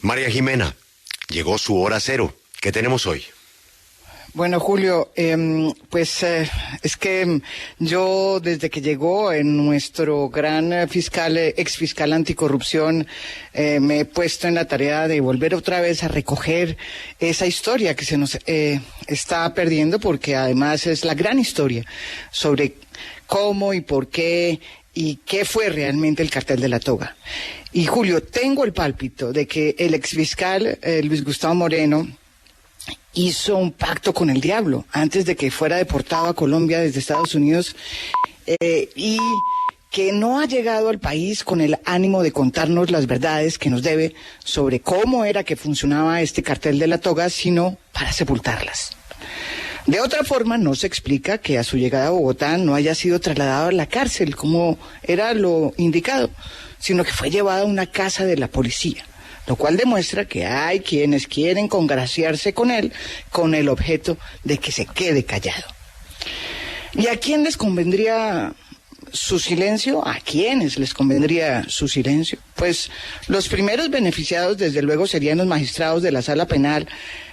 María Jimena, llegó su hora cero. ¿Qué tenemos hoy? Bueno, Julio, es que yo desde que llegó nuestro gran fiscal, ex fiscal anticorrupción, me he puesto en la tarea de volver otra vez a recoger esa historia que se nos está perdiendo, porque además es la gran historia sobre cómo y por qué y qué fue realmente el cartel de la toga. Y Julio, tengo el pálpito de que el ex fiscal Luis Gustavo Moreno hizo un pacto con el diablo antes de que fuera deportado a Colombia desde Estados Unidos, y que no ha llegado al país con el ánimo de contarnos las verdades que nos debe sobre cómo era que funcionaba este cartel de la toga, sino para sepultarlas. De otra forma, no se explica que a su llegada a Bogotá no haya sido trasladado a la cárcel, como era lo indicado, sino que fue llevado a una casa de la policía, lo cual demuestra que hay quienes quieren congraciarse con él con el objeto de que se quede callado. ¿Y a quién les convendría su silencio? ¿A quiénes les convendría su silencio? Pues los primeros beneficiados, desde luego, serían los magistrados de la Sala Penal,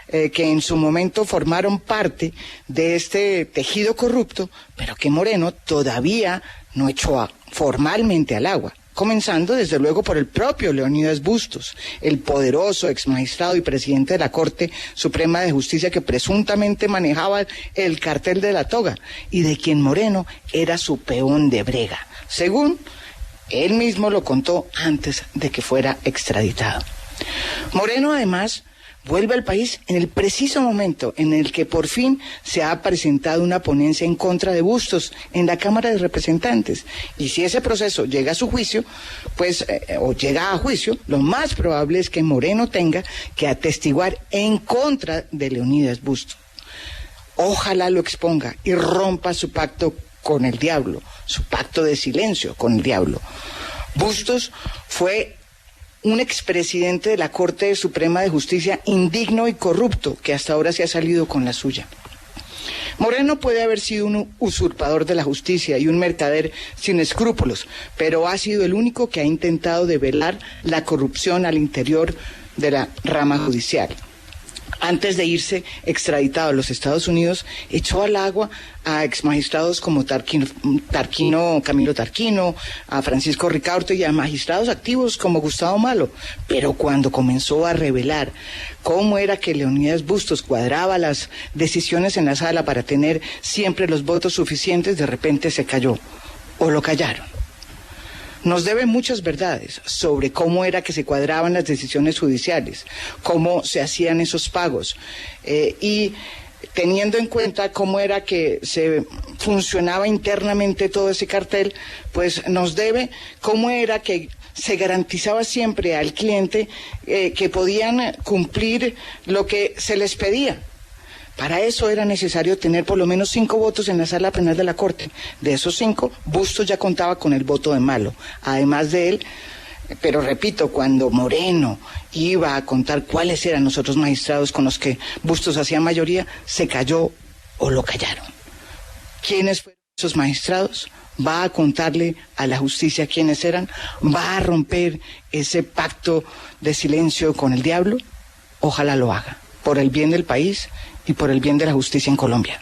que en su momento formaron parte de este tejido corrupto, pero que Moreno todavía no echó formalmente al agua. Comenzando, desde luego, por el propio Leonidas Bustos, el poderoso exmagistrado y presidente de la Corte Suprema de Justicia que presuntamente manejaba el cartel de la toga y de quien Moreno era su peón de brega, según él mismo lo contó antes de que fuera extraditado. Moreno, además, vuelve al país en el preciso momento en el que por fin se ha presentado una ponencia en contra de Bustos en la Cámara de Representantes. Y si ese proceso llega a su juicio, o llega a juicio, lo más probable es que Moreno tenga que atestiguar en contra de Leonidas Bustos. Ojalá lo exponga y rompa su pacto con el diablo, su pacto de silencio con el diablo. Bustos fue un expresidente de la Corte Suprema de Justicia indigno y corrupto, que hasta ahora se ha salido con la suya. Moreno puede haber sido un usurpador de la justicia y un mercader sin escrúpulos, pero ha sido el único que ha intentado develar la corrupción al interior de la rama judicial. Antes de irse extraditado a los Estados Unidos, echó al agua a exmagistrados como Camilo Tarquino, a Francisco Ricaurte y a magistrados activos como Gustavo Malo. Pero cuando comenzó a revelar cómo era que Leonidas Bustos cuadraba las decisiones en la sala para tener siempre los votos suficientes, de repente se cayó o lo callaron. Nos debe muchas verdades sobre cómo era que se cuadraban las decisiones judiciales, cómo se hacían esos pagos, y teniendo en cuenta cómo era que se funcionaba internamente todo ese cartel, pues nos debe cómo era que se garantizaba siempre al cliente que podían cumplir lo que se les pedía. Para eso era necesario tener por lo menos 5 votos en la Sala Penal de la Corte. De esos 5, Bustos ya contaba con el voto de Malo. Además de él, pero repito, cuando Moreno iba a contar cuáles eran los otros magistrados con los que Bustos hacía mayoría, se cayó o lo callaron. ¿Quiénes fueron esos magistrados? ¿Va a contarle a la justicia quiénes eran? ¿Va a romper ese pacto de silencio con el diablo? Ojalá lo haga, por el bien del país y por el bien de la justicia en Colombia.